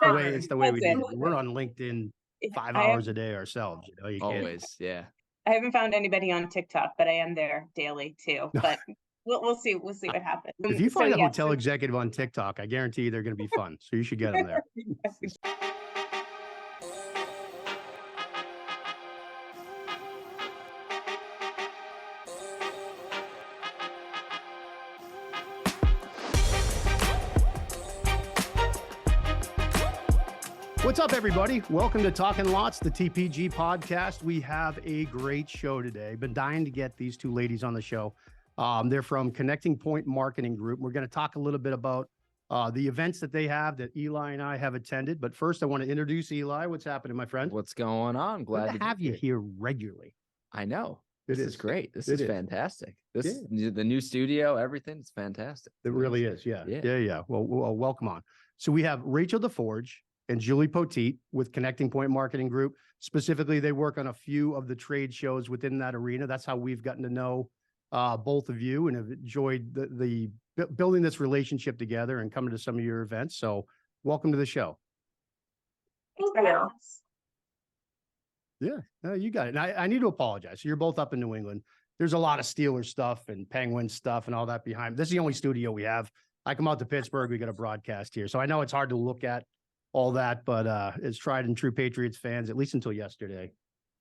It's the way we do it. We're on LinkedIn 5 hours a day ourselves. You know, you can't. Always, yeah. I haven't found anybody on TikTok, but I am there daily too. But we'll see. We'll see what happens. If you find a hotel executive on TikTok, I guarantee you they're going to be fun. So you should get them there. What's up, everybody? Welcome to Talking Lots, the TPG podcast. We have a great show today. Been dying to get these two ladies on the show. They're from Connecting Point Marketing Group. We're going to talk a little bit about the events that they have that Eli and I have attended. But first, I want to introduce Eli. What's happening, my friend? What's going on? Glad to have you here regularly. I know. This is great. This is fantastic. The new studio, everything. It's fantastic. It really is. Yeah. Well, welcome on. So we have Rachel DeForge and Juli Poteet with Connecting Point Marketing Group. Specifically, they work on a few of the trade shows within that arena. That's how we've gotten to know both of you and have enjoyed the building this relationship together and coming to some of your events. So welcome to the show. Yeah, no, you got it. And I need to apologize. So you're both up in New England. There's a lot of Steelers stuff and Penguin stuff and all that behind. This is the only studio we have. I come out to Pittsburgh, we got a broadcast here. So I know it's hard to look at all that, but it's tried and true Patriots fans, at least until yesterday.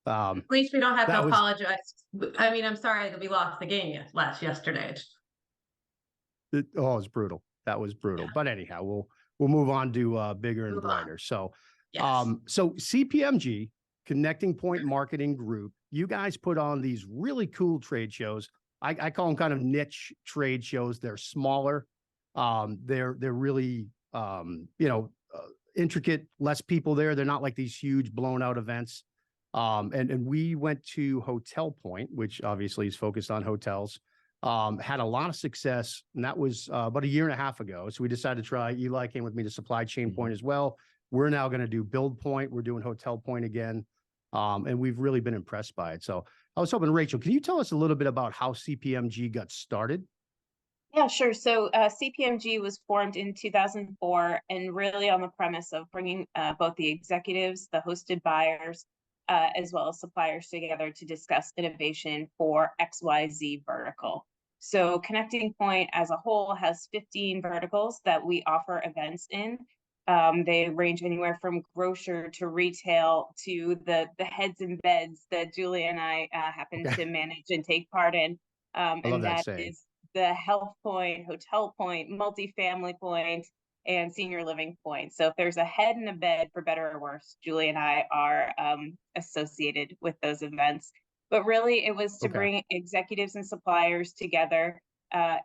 At least we don't have to apologize. I mean, I'm sorry that we lost the game yesterday. It was brutal. That was brutal. Yeah. But anyhow, we'll move on to bigger and brighter. So, yes. So CPMG, Connecting Point Marketing Group, you guys put on these really cool trade shows. I call them kind of niche trade shows. They're smaller. They're really intricate, less people there. They're not like these huge blown out events. And we went to Hotel Point, which obviously is focused on hotels, had a lot of success. And that was about a year and a half ago. So we decided to try. Eli came with me to Supply Chain Point as well. We're now going to do Build Point. We're doing Hotel Point again. And we've really been impressed by it. So I was hoping, Rachel, can you tell us a little bit about how CPMG got started? Yeah, sure. So CPMG was formed in 2004 and really on the premise of bringing both the executives, the hosted buyers, as well as suppliers together to discuss innovation for XYZ vertical. So Connecting Point as a whole has 15 verticals that we offer events in. They range anywhere from grocer to retail to the heads and beds that Juli and I happen to manage and take part in. And that is the health point, hotel point, multifamily point, and senior living point. So if there's a head and a bed, for better or worse, Juli and I are associated with those events. But really, it was to bring executives and suppliers together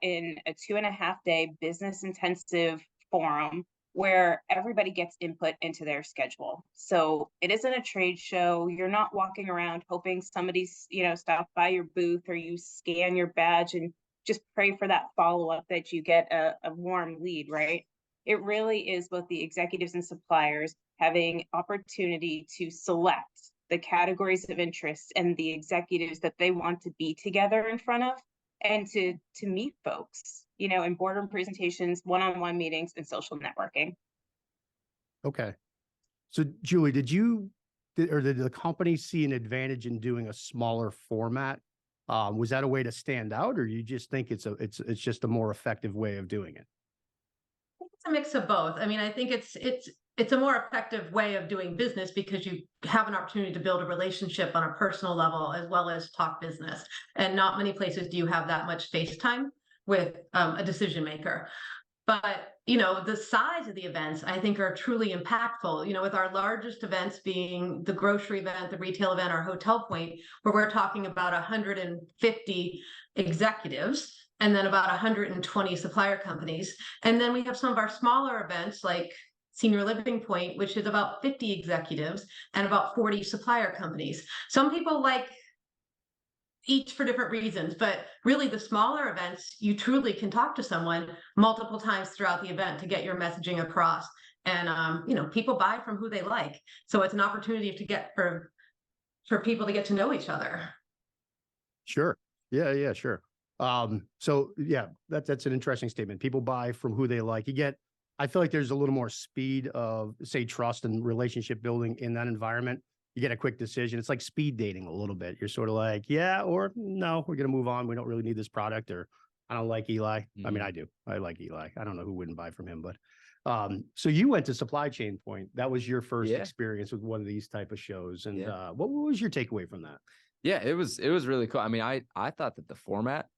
in a 2.5-day business intensive forum where everybody gets input into their schedule. So it isn't a trade show. You're not walking around hoping somebody's, stopped by your booth, or you scan your badge and just pray for that follow-up that you get a warm lead, right? It really is both the executives and suppliers having opportunity to select the categories of interest and the executives that they want to be together in front of, and to meet folks, in boardroom presentations, one-on-one meetings, and social networking. Okay. So Juli, did the company see an advantage in doing a smaller format? Was that a way to stand out, or you just think it's just a more effective way of doing it? I think it's a mix of both. I mean, I think it's a more effective way of doing business because you have an opportunity to build a relationship on a personal level as well as talk business. And not many places do you have that much face time with a decision maker. But, the size of the events, I think, are truly impactful, with our largest events being the grocery event, the retail event, our Hotel Point, where we're talking about 150 executives and then about 120 supplier companies. And then we have some of our smaller events like Senior Living Point, which is about 50 executives and about 40 supplier companies. Some people like each for different reasons, but really the smaller events, you truly can talk to someone multiple times throughout the event to get your messaging across. And, people buy from who they like. So it's an opportunity to get for people to get to know each other. Sure. Yeah, sure. So yeah, that's an interesting statement. People buy from who they like. You get I feel like there's a little more speed of, say, trust and relationship building in that environment. You get a quick decision. It's like speed dating a little bit. You're sort of like, yeah, or no, we're going to move on. We don't really need this product, or I don't like Eli. I mean, Mhm. I do. I like Eli. I don't know who wouldn't buy from him, but so you went to Supply Chain Point. That was your first Yeah. experience with one of these type of shows. And Yeah. what was your takeaway from that? Yeah, it was really cool. I mean, I thought that the format,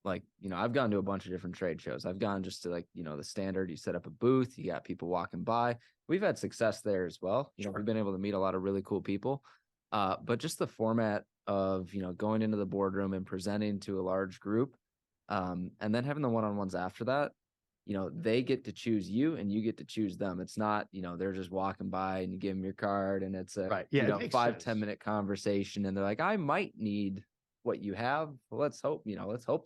like, I've gone to a bunch of different trade shows. I've gone just to, like, the standard, you set up a booth, you got people walking by. We've had success there as well. Sure. We've been able to meet a lot of really cool people. But just the format of, going into the boardroom and presenting to a large group, and then having the one-on-ones after that, they get to choose you and you get to choose them. It's not, they're just walking by and you give them your card and it's a Right. Yeah, it makes 5-10 sense. minute conversation and they're like, I might need what you have. Well, let's hope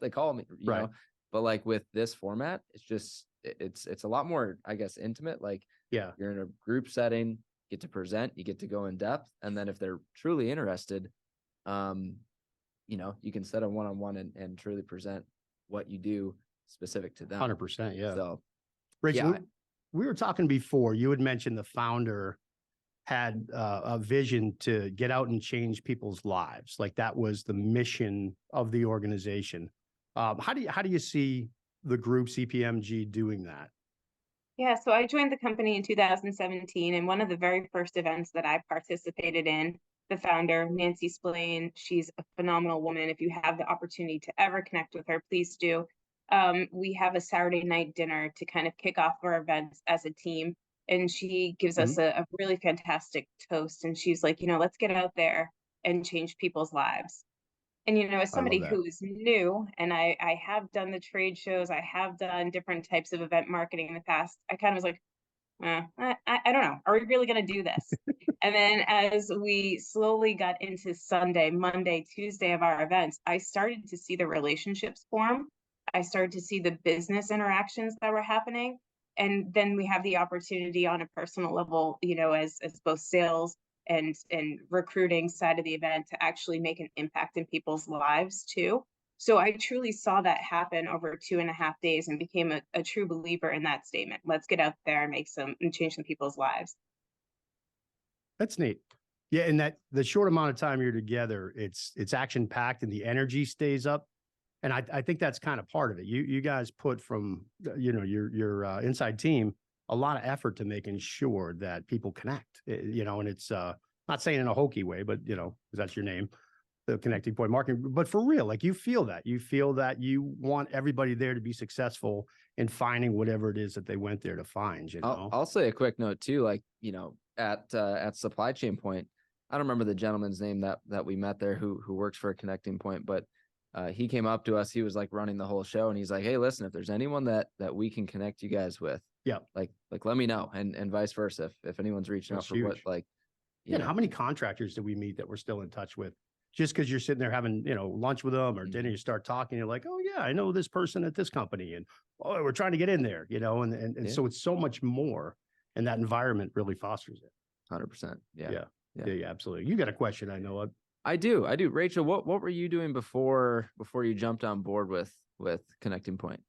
they call me, Right. but like with this format, it's just, it's a lot more, I guess, intimate. Like, Yeah. you're in a group setting, get to present, you get to go in depth. And then if they're truly interested, you can set a one-on-one and truly present what you do specific to them. 100%. Yeah. So Rachel, yeah, we were talking before. You had mentioned the founder had a vision to get out and change people's lives. Like that was the mission of the organization. How do you see the group CPMG doing that? Yeah, so I joined the company in 2017, and one of the very first events that I participated in, the founder, Nancy Splain, she's a phenomenal woman. If you have the opportunity to ever connect with her, please do. We have a Saturday night dinner to kind of kick off our events as a team. And she gives us a really fantastic toast. And she's like, let's get out there and change people's lives. And, as I love somebody that. who is new, and I have done the trade shows, I have done different types of event marketing in the past, I kind of was like, I don't know. Are we really going to do this? And then as we slowly got into Sunday, Monday, Tuesday of our events, I started to see the relationships form. I started to see the business interactions that were happening. And then we have the opportunity on a personal level, as both sales and recruiting side of the event to actually make an impact in people's lives too. So I truly saw that happen over 2.5 days and became a true believer in that statement. Let's get out there and change some people's lives. That's neat. Yeah, and that the short amount of time you're together, it's action packed and the energy stays up. And I think that's kind of part of it. You guys put from your inside team a lot of effort to making sure that people connect. And it's not saying in a hokey way, but 'cause that's your name, the connecting point marketing. But for real, like you feel that you want everybody there to be successful in finding whatever it is that they went there to find. I'll say a quick note too, like, at Supply Chain Point, I don't remember the gentleman's name that we met there who works for a connecting point, but he came up to us. He was like running the whole show and he's like, hey, listen, if there's anyone that we can connect you guys with, yeah, like let me know, and vice versa. If anyone's reaching out for huge. what, like, how many contractors did we meet that we're still in touch with? Just because you're sitting there having, lunch with them or dinner, you start talking, you're like, oh yeah, I know this person at this company, and oh, we're trying to get in there, and so it's so much more, and that environment really fosters it. 100%. Yeah, absolutely. You got a question, I know. I do. Rachel, what were you doing before you jumped on board with Connecting Point?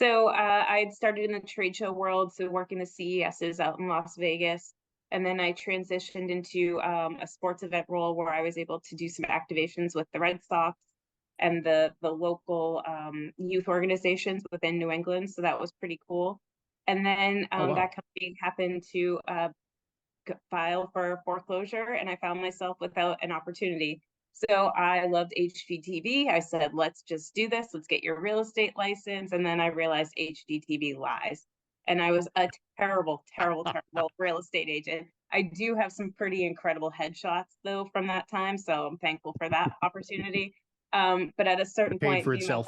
So I'd started in the trade show world, so working the CESs out in Las Vegas. And then I transitioned into a sports event role where I was able to do some activations with the Red Sox and the local youth organizations within New England. So that was pretty cool. And then that company happened to file for foreclosure, and I found myself without an opportunity. So I loved HGTV. I said, let's just do this. Let's get your real estate license. And then I realized HGTV lies. And I was a terrible, terrible, terrible real estate agent. I do have some pretty incredible headshots though from that time. So I'm thankful for that opportunity. But at a certain point, for itself.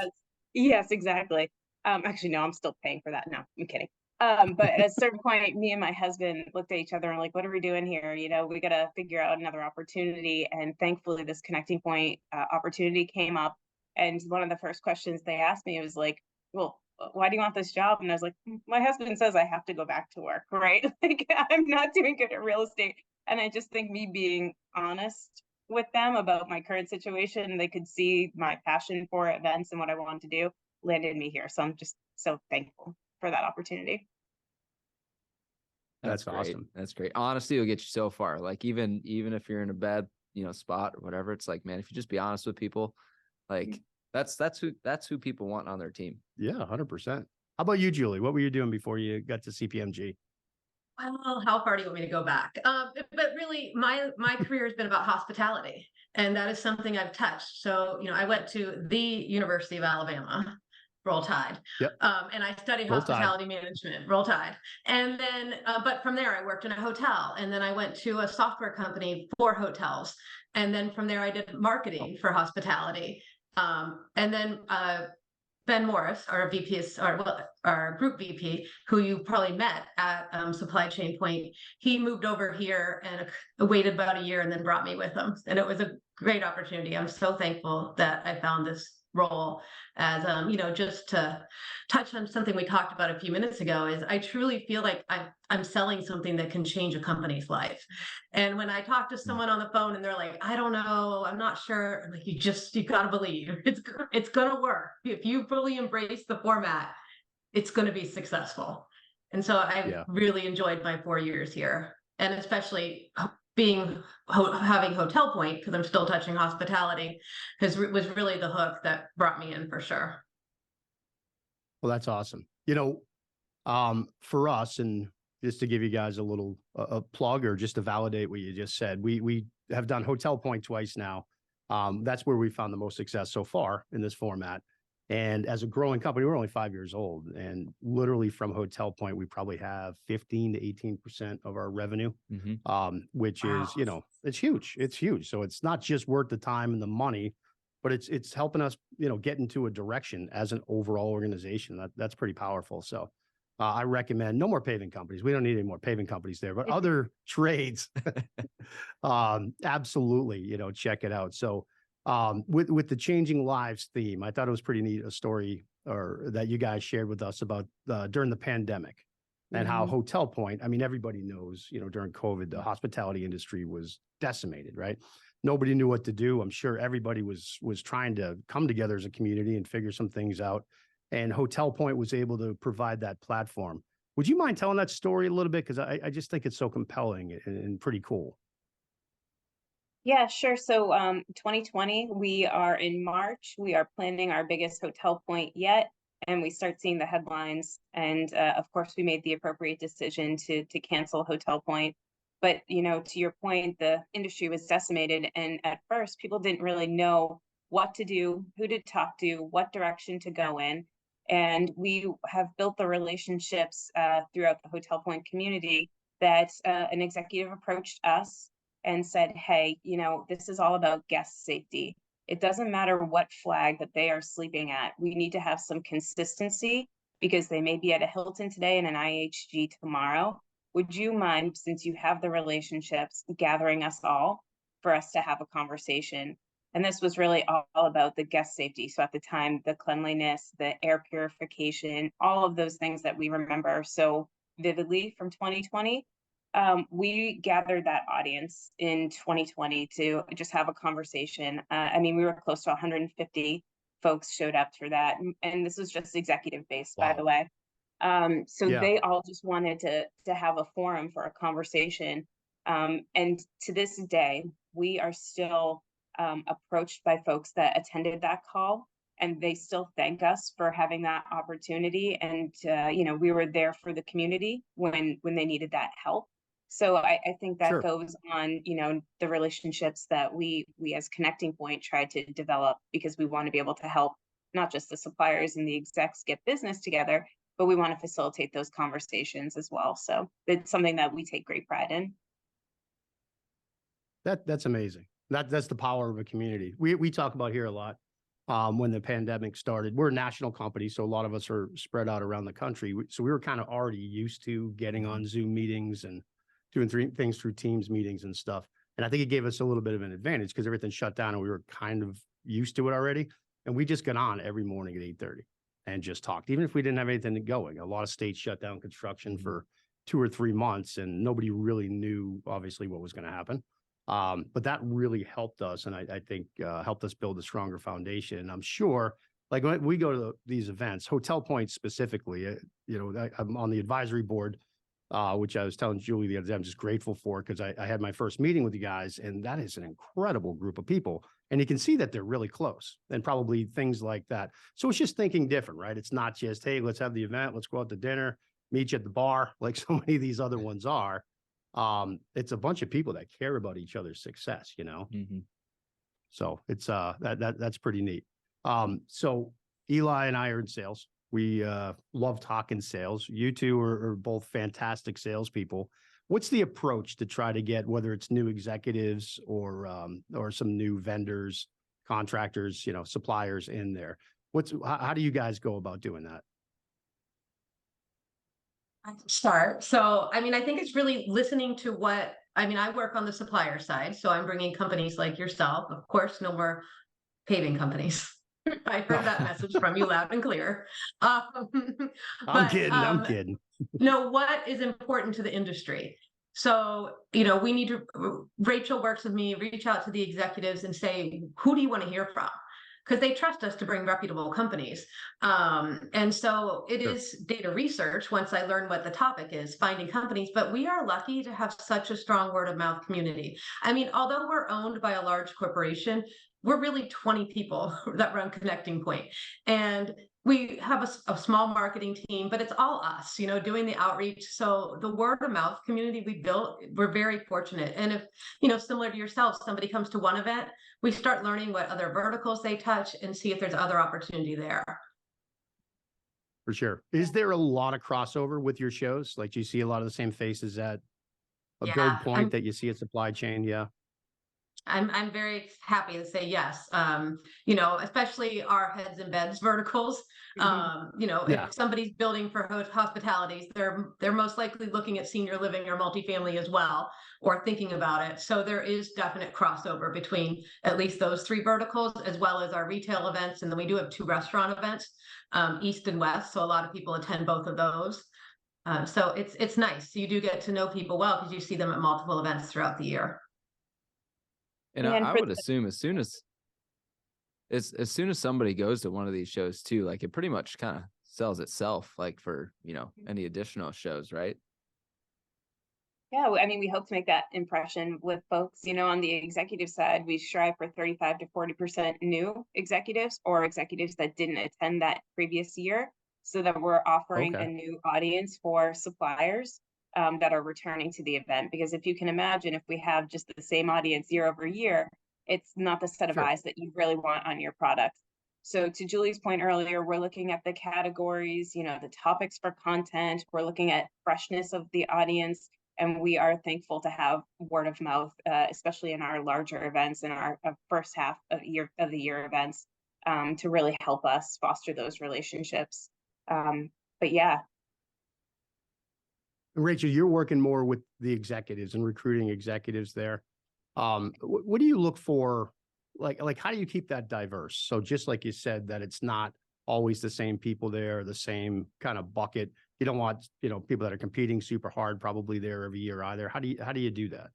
Yes, exactly. Actually, no, I'm still paying for that. No, I'm kidding. But at a certain point, me and my husband looked at each other and like, what are we doing here? We got to figure out another opportunity. And thankfully, this connecting point opportunity came up. And one of the first questions they asked me was like, well, why do you want this job? And I was like, my husband says I have to go back to work, right? Like, I'm not doing good at real estate. And I just think me being honest with them about my current situation, they could see my passion for events and what I wanted to do, landed me here. So I'm just so thankful for that opportunity. That's great. awesome. That's great. Honesty will get you so far. Like even if you're in a bad, spot or whatever, it's like, man, if you just be honest with people, like that's who people want on their team. Yeah, 100%. How about you, Julie? What were you doing before you got to CPMG? Well, how far do you want me to go back? But really, my career has been about hospitality, and that is something I've touched. So, I went to the University of Alabama, Roll Tide, Yep. and I studied Roll Tide. hospitality management, Roll Tide. And then, but from there, I worked in a hotel, and then I went to a software company for hotels, and then from there, I did marketing for hospitality, and then Ben Morris, our VP, our group VP, who you probably met at Supply Chain Point, he moved over here and waited about a year and then brought me with him. And it was a great opportunity. I'm so thankful that I found this role as, just to touch on something we talked about a few minutes ago is I truly feel like I'm selling something that can change a company's life. And when I talk to someone on the phone and they're like, I don't know, I'm not sure. I'm like, you gotta believe it's gonna work. If you fully embrace the format, it's gonna be successful. And so I've really enjoyed my 4 years here, and especially having Hotel Point, because I'm still touching hospitality, was really the hook that brought me in for sure. Well, that's awesome. For us, and just to give you guys a little a plug or just to validate what you just said, we have done Hotel Point twice now. That's where we found the most success so far in this format. And as a growing company, we're only 5 years old, and literally from Hotel Point, we probably have 15 to 18% of our revenue, which is, it's huge. It's huge. So it's not just worth the time and the money, but it's helping us, get into a direction as an overall organization. That's pretty powerful. So I recommend no more paving companies. We don't need any more paving companies there, but other trades, absolutely, check it out. So with the changing lives theme, I thought it was pretty neat, a story that you guys shared with us about during the pandemic and how Hotel Point, I mean, everybody knows, during COVID, the hospitality industry was decimated, right? Nobody knew what to do. I'm sure everybody was trying to come together as a community and figure some things out. And Hotel Point was able to provide that platform. Would you mind telling that story a little bit? Because I just think it's so compelling and pretty cool. Yeah, sure. So 2020, we are in March. We are planning our biggest Hotel Point yet, and we start seeing the headlines. And of course, we made the appropriate decision to cancel Hotel Point. But to your point, the industry was decimated, and at first, people didn't really know what to do, who to talk to, what direction to go in. And we have built the relationships throughout the Hotel Point community that an executive approached us and said, hey, this is all about guest safety. It doesn't matter what flag that they are sleeping at. We need to have some consistency because they may be at a Hilton today and an IHG tomorrow. Would you mind, since you have the relationships, gathering us all for us to have a conversation? And this was really all about the guest safety. So at the time, the cleanliness, the air purification, all of those things that we remember so vividly from 2020. We gathered that audience in 2020 to just have a conversation. We were close to 150 folks showed up for that. And this was just executive based, by the way. They all just wanted to have a forum for a conversation. And to this day, we are still approached by folks that attended that call, and they still thank us for having that opportunity. And, we were there for the community when they needed that help. So I think that goes on, the relationships that we as Connecting Point try to develop, because we want to be able to help not just the suppliers and the execs get business together, but we want to facilitate those conversations as well. So it's something that we take great pride in. That's amazing. That's the power of a community. We talk about here a lot. When the pandemic started, we're a national company, so a lot of us are spread out around the country. So we were kind of already used to getting on Zoom meetings and doing things through Teams meetings and stuff. And I think it gave us a little bit of an advantage because everything shut down and we were kind of used to it already. And we just got on every morning at 8:30 and just talked, even if we didn't have anything going. A lot of states shut down construction for 2 or 3 months and nobody really knew, obviously, what was going to happen. But that really helped us. And I think helped us build a stronger foundation. And I'm sure, like when we go to these events, Hotel Point specifically, I'm on the advisory board which I was telling Julie the other day, I'm just grateful for, because I had my first meeting with you guys, and that is an incredible group of people. And you can see that they're really close, and probably things like that. So it's just thinking different, right? It's not just, hey, let's have the event, let's go out to dinner, meet you at the bar, like so many of these other ones are. It's a bunch of people that care about each other's success, you know? Mm-hmm. So it's that's pretty neat. So Eli and I are in sales. We love talking sales. You two are both fantastic salespeople. What's the approach to try to get, whether it's new executives or some new vendors, contractors, suppliers in there? How do you guys go about doing that? I can start. So, I mean, I think it's really listening to I work on the supplier side. So I'm bringing companies like yourself, of course, no more paving companies. I heard that message from you loud and clear. I'm kidding. Kidding. No, what is important to the industry? So, we need to, Rachel works with me, reach out to the executives and say, who do you want to hear from? Because they trust us to bring reputable companies. And so it is data research. Once I learn what the topic is, finding companies, but we are lucky to have such a strong word of mouth community. I mean, although we're owned by a large corporation, we're really 20 people that run Connecting Point. And we have a small marketing team, but it's all us, doing the outreach. So the word of mouth community we built, we're very fortunate. And if, similar to yourself, somebody comes to one event, we start learning what other verticals they touch and see if there's other opportunity there. For sure. Is there a lot of crossover with your shows? Like, do you see a lot of the same faces at a Build Point that you see at Supply Chain? Yeah. I'm very happy to say yes. Especially our heads and beds verticals. If somebody's building for hospitalities, they're most likely looking at senior living or multifamily as well, or thinking about it. So there is definite crossover between at least those three verticals, as well as our retail events. And then we do have 2 restaurant events, East and West. So a lot of people attend both of those. So it's nice. You do get to know people well because you see them at multiple events throughout the year. And I would assume as soon as somebody goes to one of these shows too, like it pretty much kind of sells itself, like for, any additional shows, right? Yeah, I mean, we hope to make that impression with folks, on the executive side, we strive for 35 to 40% new executives or executives that didn't attend that previous year, so that we're offering a new audience for suppliers that are returning to the event. Because if you can imagine, if we have just the same audience year over year, it's not the set of eyes that you really want on your product. So to Julie's point earlier, we're looking at the categories, the topics for content, we're looking at freshness of the audience, and we are thankful to have word of mouth, especially in our larger events and our first half of the year events, to really help us foster those relationships. But yeah. Rachel, you're working more with the executives and recruiting executives there. What do you look for? Like, how do you keep that diverse? So just like you said, that it's not always the same people there, the same kind of bucket. You don't want, people that are competing super hard, probably there every year either. How do you do that?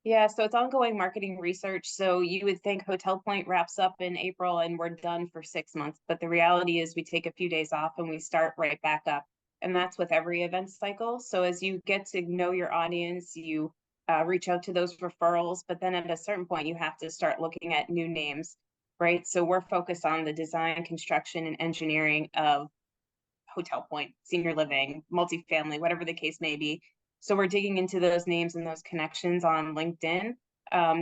Yeah, so it's ongoing marketing research. So you would think Hotel Point wraps up in April and we're done for 6 months. But the reality is we take a few days off and we start right back up. And that's with every event cycle. So as you get to know your audience, you reach out to those referrals. But then at a certain point, you have to start looking at new names, right? So we're focused on the design, construction, and engineering of Hotel Point, senior living, multifamily, whatever the case may be. So we're digging into those names and those connections on LinkedIn.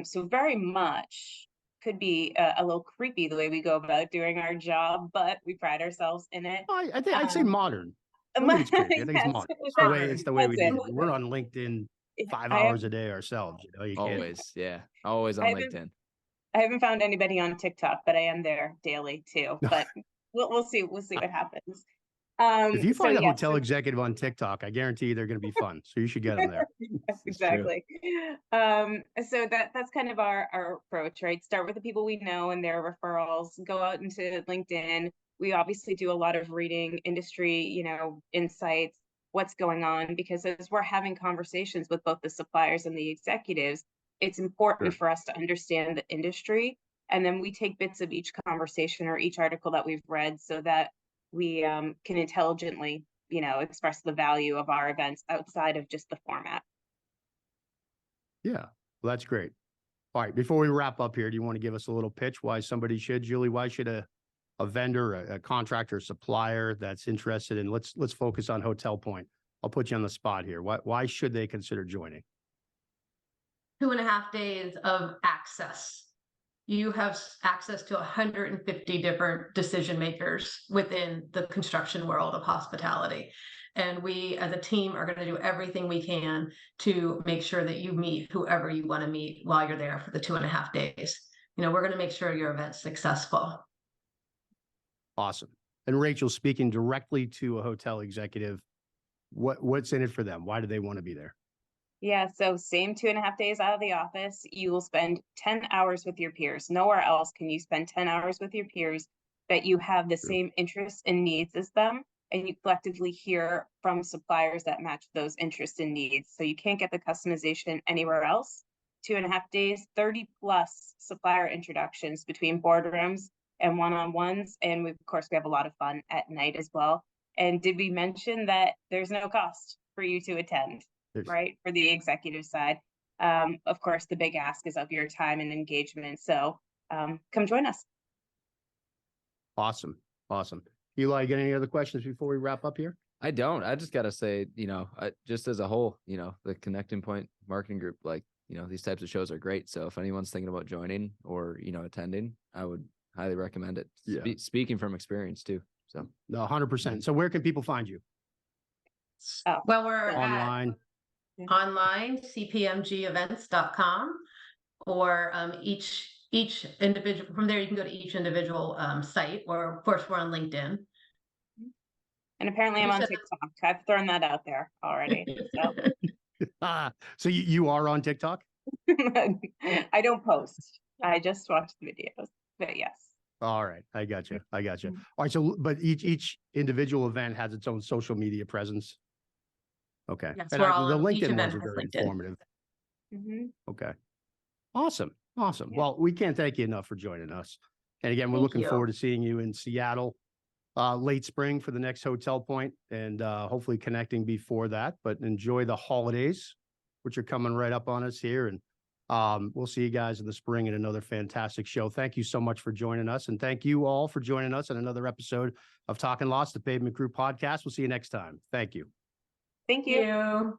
So very much could be a little creepy the way we go about doing our job, but we pride ourselves in it. I think I'd say modern. I think it's creepy. I think it's modern. It's the way we do it. We're on LinkedIn 5 hours a day ourselves. You always, always on LinkedIn. I haven't found anybody on TikTok, but I am there daily too. But we'll see. We'll see what happens. If you find a hotel executive on TikTok, I guarantee you they're going to be fun. So you should get them there. Yes, exactly. So that's kind of our approach, right? Start with the people we know and their referrals, go out into LinkedIn. We obviously do a lot of reading industry, insights, what's going on, because as we're having conversations with both the suppliers and the executives, it's important for us to understand the industry. And then we take bits of each conversation or each article that we've read so that we can intelligently express the value of our events outside of just the format. Yeah, well, that's great. All right, before we wrap up here, do you want to give us a little pitch why somebody should, Julie, why should a vendor, a contractor, supplier that's interested in, let's focus on Hotel Point. I'll put you on the spot here. Why should they consider joining? 2.5 days of access. You have access to 150 different decision makers within the construction world of hospitality. And we as a team are going to do everything we can to make sure that you meet whoever you want to meet while you're there for the 2.5 days. We're going to make sure your event's successful. Awesome. And Rachel, speaking directly to a hotel executive, what's in it for them? Why do they want to be there? Yeah, so same 2.5 days out of the office, you will spend 10 hours with your peers. Nowhere else can you spend 10 hours with your peers that you have the same interests and needs as them, and you collectively hear from suppliers that match those interests and needs. So you can't get the customization anywhere else. 2.5 days, 30 plus supplier introductions between boardrooms and one-on-ones. And of course, we have a lot of fun at night as well. And did we mention that there's no cost for you to attend? Right, for the executive side. Of course, the big ask is of your time and engagement. So come join us. Awesome. Eli, you got any other questions before we wrap up here? I don't. I just got to say, just as a whole, the Connecting Point marketing group, these types of shows are great. So if anyone's thinking about joining or, attending, I would highly recommend it. Yeah. Speaking from experience too. So no, 100%. So where can people find you? Well, we're online. Online, cpmgevents.com, or each individual. From there, you can go to each individual site, or of course, we're on LinkedIn. And apparently I'm on TikTok. I've thrown that out there already. So, so you are on TikTok? I don't post. I just watch the videos, but yes. All right. I got you. All right. So, but each individual event has its own social media presence. Okay. Yes, and the LinkedIn ones are very informative. Okay. Awesome. Yeah. Well, we can't thank you enough for joining us. And again, we're looking forward to seeing you in Seattle late spring for the next Hotel Point, and hopefully connecting before that. But enjoy the holidays, which are coming right up on us here. And we'll see you guys in the spring in another fantastic show. Thank you so much for joining us. And thank you all for joining us on another episode of Talking Lots, the Pavement Crew podcast. We'll see you next time. Thank you. Thank you.